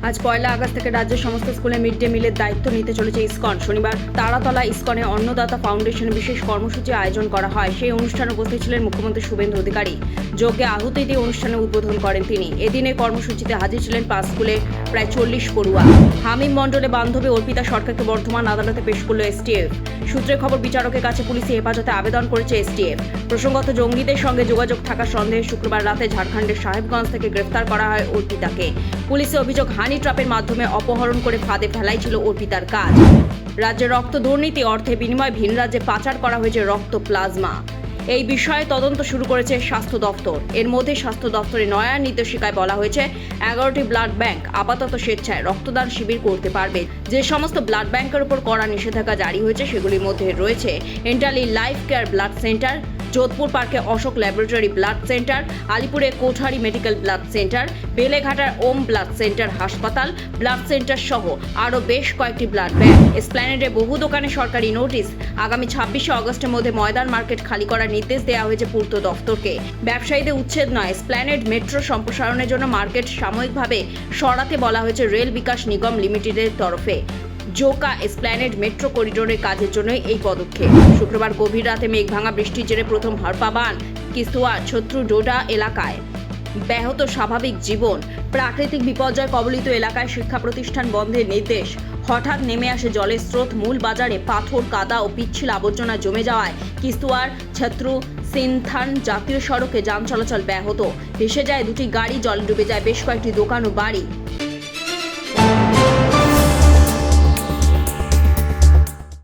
আজ 1 আগস্ট থেকে রাজ্যের সমস্ত স্কুলে মিড ডে মিলের দায়িত্ব নিতে চলেছে ইসকন। শনিবার তারাতলা ইসকনে অন্নদাতা ফাউন্ডেশন বিশেষ কর্মসূচি আয়োজন করা হয়। সেই অনুষ্ঠানে উপস্থিত ছিলেন মুখ্যমন্ত্রী শুভেন্দু অধিকারী। যজ্ঞে আহুতি দিয়ে অনুষ্ঠানে উদ্বোধন করেন তিনি। এদিনে কর্মসূচিতে হাজির ছিলেন 5 স্কুলে প্রায় 40 পড়ুয়া। হামিম মণ্ডলে বান্ধবী অর্পিতা সরকারকে বর্ধমান আদালতে পেশ করল এসটিএফ। সূত্রে খবর, বিচারকের কাছে পুলিশি হেফাজতে আবেদন করেছে এসটিএফ। প্রসঙ্গত, জঙ্গিদের সঙ্গে যোগাযোগ থাকার সন্দেহে শুক্রবার রাতে ঝাড়খণ্ডের সাহেবগঞ্জ থেকে গ্রেফতার করা হয় অর্পিতাকে। পুলিশের অভিযোগ, হানি ট্র্যাপের মাধ্যমে অপহরণ করে ফাঁদে ফেলাই ছিল অর্পিতার কাজ। রাজ্যে রক্ত দুর্নীতি, অর্থে বিনিময়ে ভিন রাজ্যে পাচার করা হয়েছে রক্ত প্লাজমা। এই বিষয়ে তদন্ত শুরু করেছে স্বাস্থ্য দফতর। এর মধ্যে স্বাস্থ্য দফতরের নয়া নির্দেশিকায় বলা হয়েছে 11টি ব্লাড ব্যাংক আপাতত স্বেচ্ছায় রক্তদান শিবির করতে পারবে। যে সমস্ত ব্লাড ব্যাংকের উপর কড়া নিষেধাজ্ঞা জারি হয়েছে সেগুলির মধ্যে রয়েছে Entally life care blood centre, Jodhpur পার্কে অশোক ল্যাবরেটরি ব্লাড সেন্টার, আলিপুরে কোঠারি মেডিকেল ব্লাড সেন্টার, বেলেঘাটার ওম ব্লাড সেন্টার হাসপাতাল ব্লাড সেন্টার সহ আরও বেশ কয়েকটি ব্লাড ব্যাংক। এসপ্ল্যানেডে বহু দোকানে সরকারি নোটিশ। আগামী 26শে আগস্টের মধ্যে ময়দান মার্কেট খালি করার নির্দেশ দেওয়া হয়েছে পূর্ত দফতরকে। ব্যবসায়ীদের উচ্ছেদ নয়, এসপ্ল্যানেড মেট্রো সম্প্রসারণের জন্য মার্কেট সাময়িকভাবে সরাতে বলা হয়েছে রেল বিকাশ নিগম লিমিটেডের তরফে। জোকা এসপ্ল্যানেড মেট্রো করিডোরের কাজের জন্যই এই পদক্ষেপ। শুক্রবার গভীর রাতে মেঘভাঙা বৃষ্টির জেরে প্রথম হরপাবান, কিস্তুয়ার, ছত্রু ডোডা এলাকায় ব্যাহত স্বাভাবিক জীবন। প্রাকৃতিক বিপর্যয় কবলিত এলাকায় শিক্ষা প্রতিষ্ঠান বন্ধের নির্দেশ। হঠাৎ নেমে আসে জলের স্রোত। মূল বাজারে পাথর, কাদা ও পিচ্ছিল আবর্জনা জমে যাওয়ায় কিস্তুয়ার, ছত্রু, সিনথান জাতীয় সড়কে যান চলাচল ব্যাহত। ভেসে যায় 2টি গাড়ি, জলে ডুবে যায় বেশ কয়েকটি দোকান ও বাড়ি।